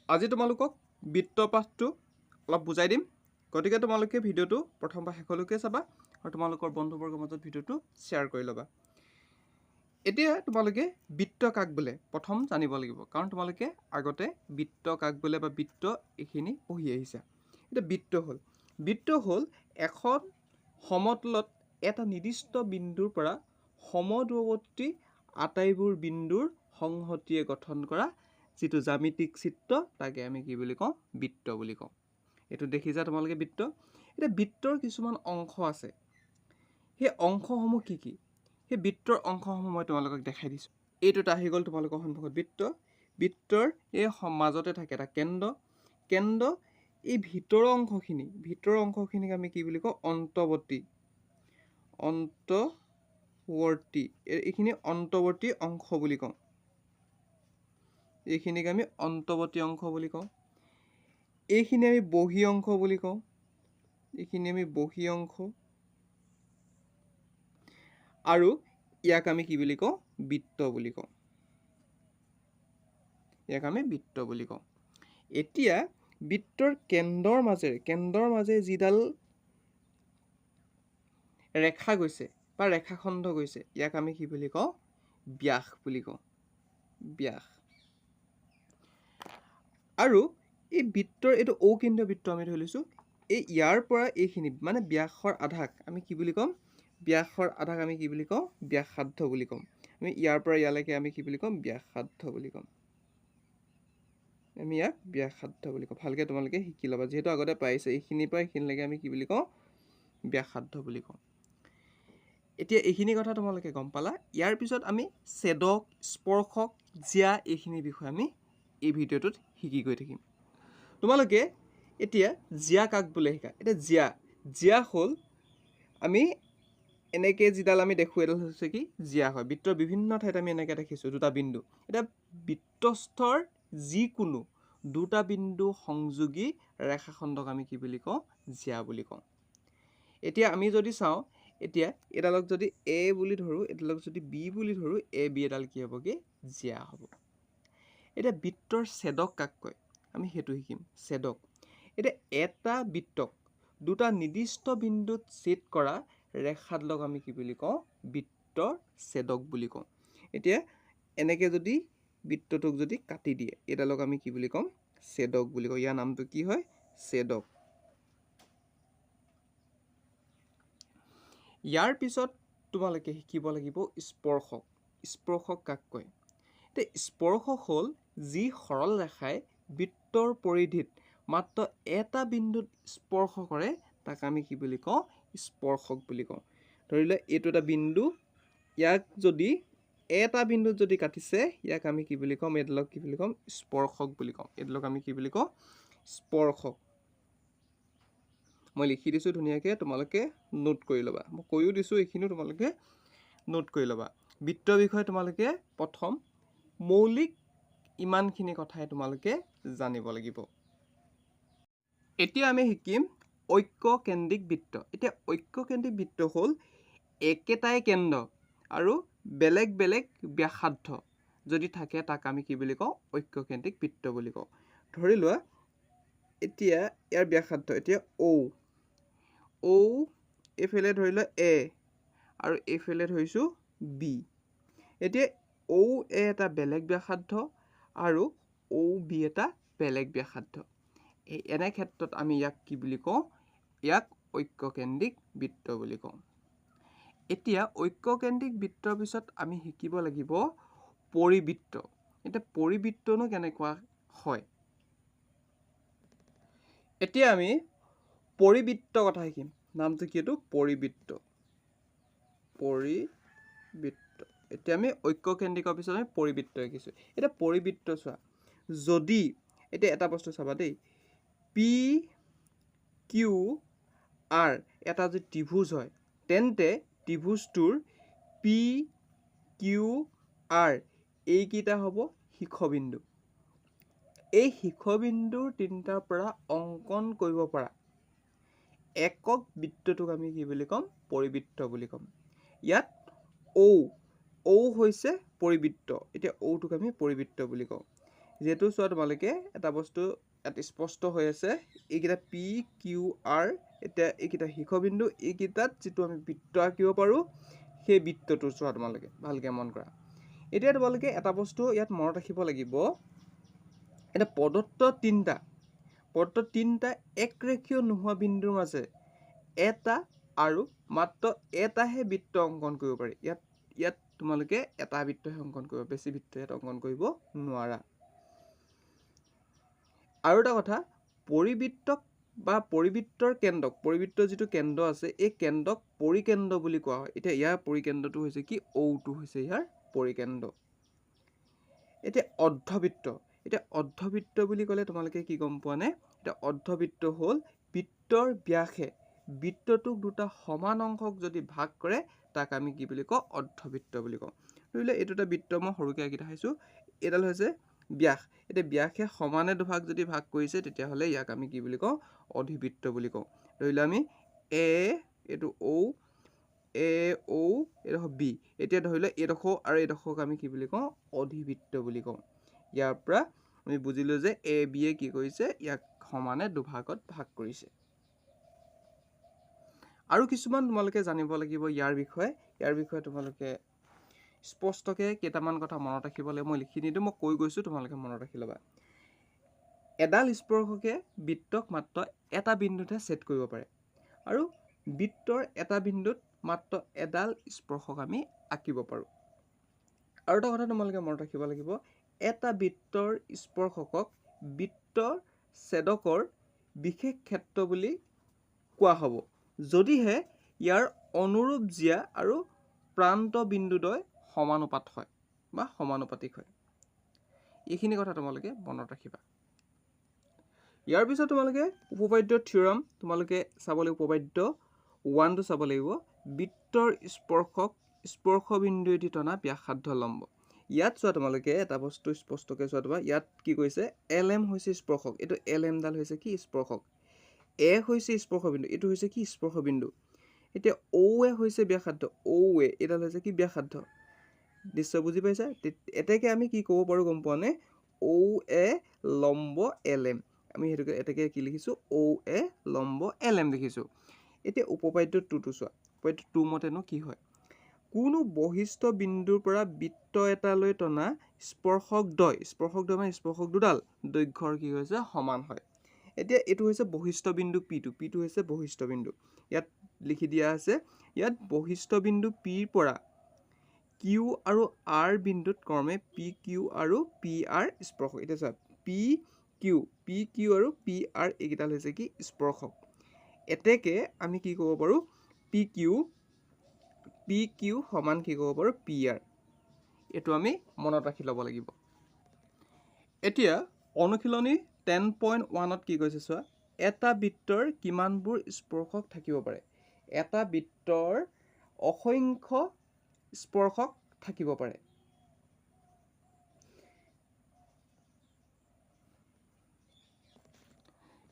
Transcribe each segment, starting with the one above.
আজি তোমালোকক বৃত্ত পাঠটো অলপ বুজাই দিম, গতিকে তোমালোকে ভিডিঅ'টো প্ৰথম পৰা শেষলৈকে চাবা আৰু তোমালোকৰ বন্ধুবৰ্গৰ মাজত ভিডিঅ'টো শ্বেয়াৰ কৰি ল'বা। এতিয়া তোমালোকে বৃত্ত কাক বোলে প্ৰথম জানিব লাগিব, কাৰণ তোমালোকে আগতে বৃত্ত কাক বোলে বা বৃত্ত এইখিনি পঢ়ি আহিছা। এতিয়া বৃত্ত হ'ল এখন সমতলত এটা নিৰ্দিষ্ট বিন্দুৰ পৰা সমদূৰৱৰ্তী আটাইবোৰ বিন্দুৰ সংহতিয়ে গঠন কৰা যিটো জ্যামিতিক চিত্ৰ তাকে আমি কি বুলি কওঁ? বৃত্ত বুলি কওঁ। এইটো দেখিছা তোমালোকে বৃত্ত। এতিয়া বৃত্তৰ কিছুমান অংশ আছে, সেই অংশসমূহ কি কি? সেই বৃত্তৰ অংশসমূহ মই তোমালোকক দেখাই দিছোঁ। এইটোত আহি গ'ল তোমালোকৰ সন্মুখত বৃত্তৰ এই মাজতে থাকে এটা কেন্দ্ৰ। এই ভিতৰৰ অংশখিনিক আমি কি বুলি কওঁ? অন্তৱৰ্তী। এইখিনি অন্তৱৰ্তী অংশ বুলি কওঁ। এইখিনিক আমি অন্তৱৰ্তী অংশ বুলি কওঁ। এইখিনি আমি বহী অংশ বুলি কওঁ। আৰু ইয়াক আমি কি বুলি কওঁ? বৃত্ত বুলি কওঁ। এতিয়া বৃত্তৰ কেন্দ্ৰৰ মাজেৰে যিডাল ৰেখা গৈছে বা ৰেখাখণ্ড গৈছে, ইয়াক আমি কি বুলি কওঁ? ব্যাস বুলি কওঁ। আৰু এই বৃত্তৰ এইটো অকেন্দ্ৰীয় বৃত্ত আমি ধৰি লৈছোঁ। এই ইয়াৰ পৰা এইখিনি মানে ব্যাসৰ আধাক আমি কি বুলি ক'ম? ব্যাসাৰ্ধ বুলি ক'ম। আমি ইয়াৰ পৰা ইয়ালৈকে আমি কি বুলি ক'ম? ব্যাসাৰ্ধ বুলি ক'ম। ভালকে তোমালোকে শিকি ল'বা, যিহেতু আগতে পাইছে। এইখিনিৰ পৰা এইখিনিলৈকে আমি কি বুলি কওঁ? ব্যাসাৰ্ধ বুলি কওঁ। এতিয়া এইখিনি কথা তোমালোকে গম পালা। ইয়াৰ পিছত আমি ছেদক, স্পৰ্শক, জিয়া এইখিনিৰ বিষয়ে আমি এই ভিডিঅ'টোত শিকি গৈ থাকিম। তোমালোকে এতিয়া জিয়া কাক বোলে শিকা। এতিয়া জিয়া হ'ল আমি এনেকৈ যিডাল আমি দেখোঁ, এইডাল হৈছে কি? জিয়া হয়। বৃত্তৰ বিভিন্ন ঠাইত আমি এনেকৈ দেখিছোঁ দুটা বিন্দু। এতিয়া বৃত্তস্থৰ যিকোনো দুটা বিন্দু সংযোগী ৰেখাখণ্ডক আমি কি বুলি কওঁ? জিয়া বুলি কওঁ। এতিয়া আমি যদি চাওঁ, এতিয়া এডালক যদি এ বুলি ধৰোঁ, এডালক যদি বি বুলি ধৰোঁ, এ বি এডাল কি হ'বগৈ? জিয়া হ'ব। এতিয়া বৃত্তৰ ছেদক কাক কয়? আমি সেইটো শিকিম, ছেদক। এতিয়া এটা বৃত্তক দুটা নিৰ্দিষ্ট বিন্দুত ছেদ কৰা ৰেখাডালক আমি কি বুলি কওঁ? বৃত্তৰ ছেদক বুলি কওঁ। এতিয়া এনেকৈ যদি বৃত্তটোক যদি কাটি দিয়ে, এইডালক আমি কি বুলি ক'ম? ছেদক বুলি কওঁ। ইয়াৰ নামটো কি হয়? ছেদক। ইয়াৰ পিছত তোমালোকে শিকিব লাগিব স্পৰ্শক কাক কয়? এতিয়া স্পৰ্শক হ'ল যি সৰল ৰেখাই বৃত্তৰ পৰিধিত মাত্ৰ এটা বিন্দুত স্পৰ্শ কৰে, তাক আমি কি বুলি কওঁ? স্পৰ্শক বুলি কওঁ। ধৰি লোৱা এইটো এটা বিন্দু, ইয়াক যদি এটা বিন্দুত যদি কাটিছে, ইয়াক আমি কি বুলি ক'ম? এইডালক কি বুলি ক'ম? স্পৰ্শক বুলি কওঁ। স্পৰ্শক। মই লিখি দিছোঁ ধুনীয়াকৈ, তোমালোকে নোট কৰি ল'বা। মই কৈও দিছোঁ, এইখিনিও তোমালোকে নোট কৰি ল'বা। বৃত্তৰ বিষয়ে তোমালোকে প্ৰথম মৌলিক ইমানখিনি কথাই তোমালোকে জানিব লাগিব। এতিয়া আমি শিকিম ঐক্যকেন্দ্ৰিক বৃত্ত। এতিয়া ঐক্যকেন্দ্ৰিক বৃত্ত হ'ল একেটাই কেন্দ্ৰ আৰু বেলেগ বেলেগ ব্যাসাৰ্ধ যদি থাকে, তাক আমি কি বুলি কওঁ? ঐক্যকেন্দ্ৰিক বৃত্ত বুলি কওঁ। ধৰি লোৱা এতিয়া ইয়াৰ ব্যাসাৰ্ধ এতিয়া ঔ এইফালে ধৰি লোৱা এ আৰু এইফালে ধৰিছোঁ বি। এতিয়া ঔ এ এটা বেলেগ ব্যাসাৰ্ধ আৰু ঔ বি এটা বেলেগ ব্যাসাৰ্ধ। এনে ক্ষেত্ৰত আমি ইয়াক কি বুলি কওঁ? ইয়াক ঐক্যকেন্দ্ৰিক বৃত্ত বুলি কওঁ। এতিয়া ঐক্যকেন্দ্ৰিক বৃত্তৰ পিছত আমি শিকিব লাগিব পৰিবৃত্ত। এতিয়া পৰিবৃত্তনো কেনেকুৱা হয়? এতিয়া আমি পৰিবৃত্ত কথা শিকিম। নামটো কি? এইটো পৰিবৃত্ত। এতিয়া আমি ঐক্যকেন্দ্ৰিকৰ পিছত আমি পৰিবৃত্ত শিকিছোঁ। এতিয়া পৰিবৃত্ত চোৱা, যদি এতিয়া এটা বস্তু চাবা দেই, পি কিউ আৰ এটা যদি ত্ৰিভুজ হয়, তেন্তে ত্ৰিভুজটোৰ পি কিউ আৰ এইকেইটা হ'ব শীৰ্ষবিন্দু। এই শীৰ্ষবিন্দুৰ তিনিটাৰ পৰা অংকন কৰিব পৰা একক বৃত্তটোক আমি কি বুলি ক'ম? পৰিবৃত্ত বুলি ক'ম। ইয়াত ঔ হৈছে পৰিবৃত্ত। এতিয়া ঔটোক আমি পৰিবৃত্ত বুলি কওঁ। যেহেতু চোৱা তোমালোকে এটা বস্তু ইয়াত স্পষ্ট হৈ আছে, এইকেইটা পি কিউ আৰ, এতিয়া এইকেইটা শীৰ্ষবিন্দু, এইকেইটাত যিটো আমি বৃত্ত আঁকিব পাৰোঁ সেই বৃত্তটো চোৱা তোমালোকে ভালকৈ মন কৰা। এতিয়া তোমালোকে এটা বস্তু ইয়াত মনত ৰাখিব লাগিব, এতিয়া প্ৰদত্ত তিনিটা একৰেখীয় নোহোৱা বিন্দুৰ মাজে এটা আৰু মাত্ৰ এটাহে বৃত্ত অংকন কৰিব পাৰি। ইয়াত তোমালোকে এটা বৃত্তহে অংকন কৰিব, বেছি বৃত্ত ইয়াত অংকন কৰিব নোৱাৰা। আৰু এটা কথা, পৰিবৃত্তক বা পৰিবৃত্তৰ কেন্দ্ৰক, পৰিবৃত্তৰ যিটো কেন্দ্ৰ আছে এই কেন্দ্ৰক পৰিকেন্দ্ৰ বুলি কোৱা হয়। এতিয়া ইয়াৰ পৰিকেন্দ্ৰটো হৈছে কি, ঔটো হৈছে ইয়াৰ পৰিকেন্দ্ৰ। এতিয়া অৰ্ধবৃত্ত বুলি ক'লে তোমালোকে কি গম পোৱা নে? এতিয়া অৰ্ধবৃত্ত হ'ল বৃত্তৰ ব্যাসে বৃত্তটোক দুটা সমান অংশক যদি ভাগ কৰে তাক আমি কি বুলি কওঁ? অৰ্ধবৃত্ত বুলি কওঁ। ধৰি লওক এইটো এটা বৃত্ত মই সৰুকৈ আঁকি দেখাইছোঁ, এইডাল হৈছে ব্যাস। এতিয়া ব্যাসে সমানে দুভাগ যদি ভাগ কৰিছে তেতিয়াহ'লে ইয়াক আমি কি বুলি কওঁ? অধিবৃত্ত বুলি কওঁ। ধৰি লওক আমি এইটো ঔ, এইডোখৰ বি, এতিয়া ধৰি লওক এইডোখৰ আৰু এইডোখৰক আমি কি বুলি কওঁ? অধিবৃত্ত বুলি কওঁ। ইয়াৰ পৰা আমি বুজিলোঁ যে এ বিয়ে কি কৰিছে? ইয়াক সমানে দুভাগত ভাগ কৰিছে। আৰু কিছুমান তোমালোকে জানিব লাগিব ইয়াৰ বিষয়ে তোমালোকে স্পষ্টকৈ কেইটামান কথা মনত ৰাখিব লাগিব। মই লিখি নিদিওঁ, মই কৈ গৈছোঁ, তোমালোকে মনত ৰাখি ল'বা। এডাল স্পৰ্শকে বৃত্তক মাত্ৰ এটা বিন্দুতহে ছেদ কৰিব পাৰে, আৰু বৃত্তৰ এটা বিন্দুত মাত্ৰ এডাল স্পৰ্শক আমি আঁকিব পাৰোঁ। আৰু এটা কথা তোমালোকে মনত ৰাখিব লাগিব, এটা বৃত্তৰ স্পৰ্শকক বৃত্তৰ ছেদকৰ বিশেষ ক্ষেত্ৰ বুলি কোৱা হ'ব যদিহে ইয়াৰ অনুৰূপ জিয়া আৰু প্ৰান্ত বিন্দুদ্বয় সমানুপাত হয় বা সমানুপাতিক হয়। এইখিনি কথা তোমালোকে মনত ৰাখিবা। ইয়াৰ পিছত তোমালোকে উপপাদ্য থিয়ৰম তোমালোকে চাব লাগিব। উপপাদ্য 1টো চাব লাগিব। বৃত্তৰ স্পৰ্শবিন্দুৱেদি টনা ব্যাসাৰ্ধ লম্ব। ইয়াত চোৱা তোমালোকে এটা বস্তু স্পষ্টকৈ চোৱা, তোমাৰ ইয়াত কি কৈছে? LM হৈছে স্পৰ্শক, এইটো LMডাল হৈছে কি? স্পৰ্শক। এ হৈছে স্পৰ্শবিন্দু, এইটো হৈছে কি? স্পৰ্শবিন্দু। এতিয়া OA হৈছে ব্যাসাৰ্ধ, OA এইডাল হৈছে কি? ব্যাসাৰ্ধ। নিশ্চয় বুজি পাইছা? এতেকে আমি কি ক'ব পাৰোঁ গম পোৱা নে? OA লম্ব LM, আমি সেইটোকে এতেকে কি লিখিছোঁ? OA লম্ব LM লিখিছোঁ। এতিয়া উপপাদ্য 2টো চোৱা। উপপাদ্য 2 মতেনো কি হয়? কোনো বহিষ্ঠ বিন্দুৰ পৰা বৃত্ত এটালৈ টনা স্পৰ্শকদ্বয় মানে স্পৰ্শক দুডাল দৈৰ্ঘ্যৰ কি হৈছে? সমান হয়। এতিয়া এইটো হৈছে বহিষ্ঠ বিন্দু P2 হৈছে বহিষ্ঠ বিন্দু। ইয়াত লিখি দিয়া আছে, ইয়াত বহিষ্ঠ বিন্দু Pৰ পৰা Q আৰু R বিন্দুত ক্ৰমে PQ আৰু PR স্পৰ্শক। এতিয়া চোৱা, PQ আৰু PR এইকেইডাল হৈছে কি? স্পৰ্শক। এতেকে আমি কি ক'ব পাৰোঁ? PQ সমান কি ক'ব পাৰোঁ? PR। এইটো আমি মনত ৰাখি ল'ব লাগিব। এতিয়া অনুশীলনী 10.1ত কি কৈছে চোৱা, এটা বৃত্তৰ কিমানবোৰ স্পৰ্শক থাকিব পাৰে? এটা বৃত্তৰ অসংখ্য স্পৰ্শক থাকিব পাৰে।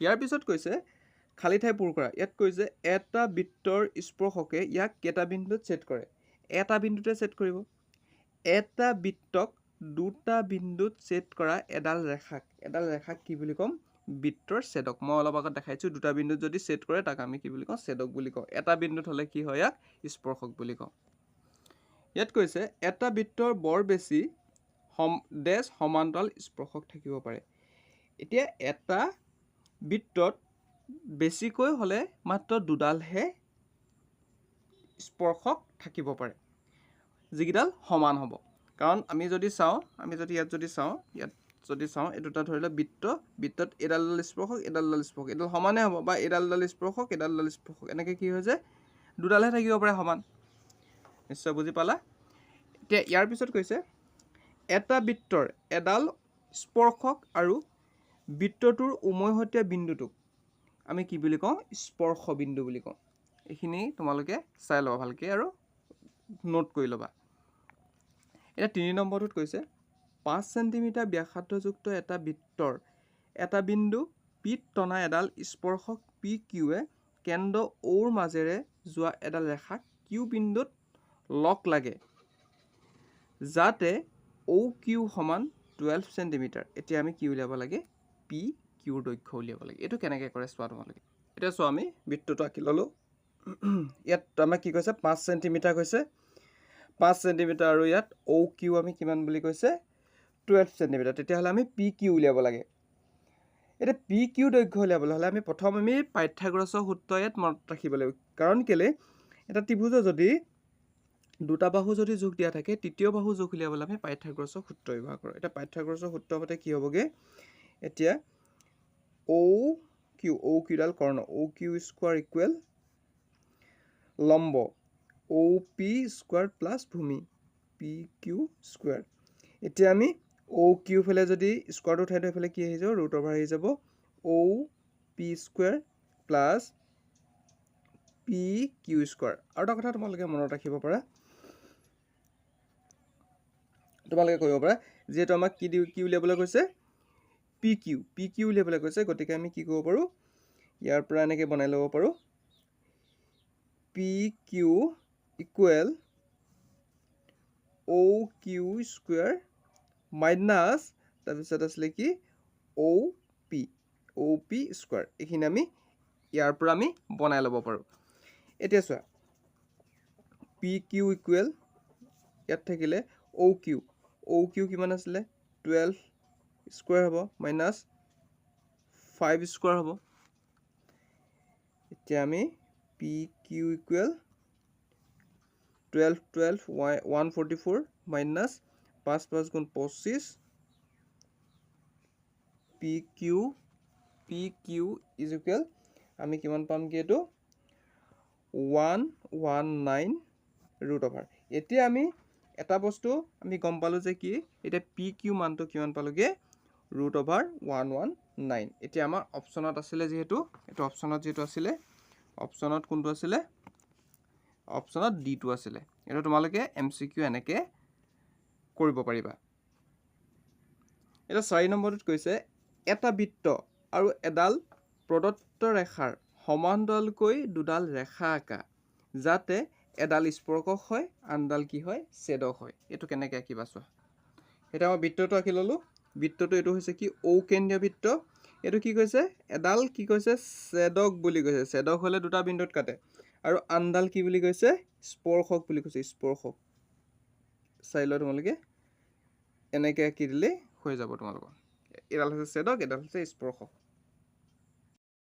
ইয়াৰ পিছত কৈছে খালী ঠাই পূৰ কৰা। ইয়াত কৈছে এটা বৃত্তৰ স্পৰ্শকে ইয়াক কেইটা বিন্দুত ছেদ কৰে? এটা বিন্দুতে ছেদ কৰিব। এটা বৃত্তক দুটা বিন্দুত ছেদ কৰা এডাল ৰেখাক কি বুলি ক'ম? বৃত্তৰ ছেদক। মই অলপ আগত দেখাইছোঁ, দুটা বিন্দুত যদি ছেদ কৰে তাক আমি কি বুলি কওঁ? ছেদক বুলি কওঁ। এটা বিন্দুত হ'লে কি হয়? ইয়াক স্পৰ্শক বুলি কওঁ। ইয়াত কৈছে এটা বৃত্তৰ বৰ বেছি সমান্তৰাল স্পৰ্শক থাকিব পাৰে। এতিয়া এটা বৃত্তত বেছিকৈ হ'লে মাত্ৰ দুডালহে স্পৰ্শক থাকিব পাৰে, যিকেইডাল সমান হ'ব। কাৰণ আমি যদি ইয়াত যদি চাওঁ, এইটো এটা ধৰি লওক বৃত্তত এডাল স্পৰ্শক, এডাল সমানে হ'ব, বা এডাল স্পৰ্শক, এডাল স্পৰ্শক, এনেকৈ কি হৈছে? দুডালহে থাকিব পাৰে সমান। নিশ্চয় বুজি পালা? এতিয়া ইয়াৰ পিছত কৈছে এটা বৃত্তৰ এডাল স্পৰ্শক আৰু বৃত্তটোৰ উমৈহতীয়া বিন্দুটোক আমি কি বুলি কওঁ? স্পৰ্শ বিন্দু বুলি কওঁ। এইখিনি তোমালোকে চাই ল'বা ভালকৈ আৰু নোট কৰি ল'বা। এতিয়া 3 নম্বৰটোত কৈছে 5 চেণ্টিমিটাৰ ব্যাসাৰ্ধযুক্ত এটা বৃত্তৰ এটা বিন্দু পিত টনা এডাল স্পৰ্শক PQৱে কেন্দ্ৰ Oৰ মাজেৰে যোৱা এডাল ৰেখাক Q বিন্দুত লগ লাগে, যাতে OQ সমান 12 সেণ্টিমিটাৰ এতিয়া আমি কি উলিয়াব লাগে পি কিউৰ দৈৰ্ঘ্য উলিয়াব লাগে এইটো কেনেকৈ কৰে চোৱা তোমালোকে এতিয়া চোৱা আমি বৃত্তটো আঁকি ল'লোঁ ইয়াত আমাক কি কৈছে 5 সেণ্টিমিটাৰ কৈছে 5 সেণ্টিমিটাৰ আৰু ইয়াত অ' কিউ আমি কিমান বুলি কৈছে 12 সেণ্টিমিটাৰ তেতিয়াহ'লে আমি পি কিউ উলিয়াব লাগে এতিয়া পি কিউ দৈৰ্ঘ্য উলিয়াবলৈ হ'লে আমি প্ৰথম পাইথাগোৰাছৰ সূত্ৰ ইয়াত মনত ৰাখিব লাগিব কাৰণ কেলে এটা ত্ৰিভুজৰ যদি দুটা বাহু যদি যোগ দিয়া থাকে তৃতীয় বাহু যোগ উলিয়াবলৈ আমি পাইথাগোৰাছৰ সূত্ৰ ব্যৱহাৰ কৰোঁ এতিয়া পাইথাগোৰাছৰ সূত্ৰ মতে কি হ'বগে এতিয়া অ' কিউডাল কৰ্ণ অ' কিউ স্কোৱাৰ ইকুৱেল লম্ব অ' পি স্কোৱাৰ প্লাছ ভূমি পি কিউ স্কোৱাৰ এতিয়া আমি অ' কিউ ফালে যদি স্কোৱাৰটো উঠাই দিওঁ এইফালে কি আহি যাব ৰুট অভাৰ আহি যাব O' P square plus P Q square আৰু এটা কথা তোমালোকে মনত ৰাখিব পাৰা তোমালোকে কৰিব পাৰা যিহেতু আমাক কি উলিয়াবলৈ কৈছে পি কিউ উলিয়াবলৈ কৈছে গতিকে আমি কি কৰিব পাৰোঁ ইয়াৰ পৰা এনেকৈ বনাই ল'ব পাৰোঁ পি কিউ ইকুৱেল অ' কিউ স্কুৱেৰ মাইনাছ তাৰপিছত আছিলে কি অ' পি স্কুৱেৰ এইখিনি আমি ইয়াৰ পৰা আমি বনাই ল'ব পাৰোঁ এতিয়া চোৱা পি কিউ ইকুৱেল ইয়াত থাকিলে অ' কিউ কিমান আছিলে 12 স্কুৱেৰ হ'ব মাইনাছ 5 স্কুৱেৰ হ'ব এতিয়া আমি পি কিউ ইকুৱেল 12 144 মাইনাছ 5 গুণ 25 পি কিউ ইজ ইকুৱেল আমি কিমান পামগৈ এইটো 119 ৰুট অভাৰ এতিয়া আমি এটা বস্তু আমি গম পালোঁ যে কি এতিয়া পি কিউ মানটো কিমান পালোঁগৈ ৰুট অভাৰ 119 এতিয়া আমাৰ অপশ্যনত আছিলে যিহেতু এইটো অপশ্যনত যিহেতু আছিলে অপশ্যনত কোনটো আছিলে অপশ্যনত ডিটো আছিলে এইটো তোমালোকে MCQ এনেকৈ কৰিব পাৰিবা এতিয়া 4 নম্বৰটোত কৈছে এটা বৃত্ত আৰু এডাল প্ৰদত্ত ৰেখাৰ সমান্তৰালকৈ দুডাল ৰেখা আঁকা যাতে এডাল স্পৰ্শক হয় আনডাল কি হয় ছেদক হয় এইটো কেনেকৈ আঁকিবা চোৱা এতিয়া মই বৃত্তটো আঁকি ল'লোঁ বৃত্তটো এইটো হৈছে কি ঔকেন্দ্ৰীয় বৃত্ত এইটো কি কৈছে এডাল কি কৈছে ছেদক বুলি কৈছে ছেদক হ'লে দুটা বিন্দুত কাটে আৰু আনডাল কি বুলি কৈছে স্পৰ্শক বুলি কৈছে স্পৰ্শক চাই লোৱা তোমালোকে এনেকৈ আঁকি দিলেই হৈ যাব তোমালোকৰ এডাল হৈছে ছেদক এডাল হৈছে স্পৰ্শক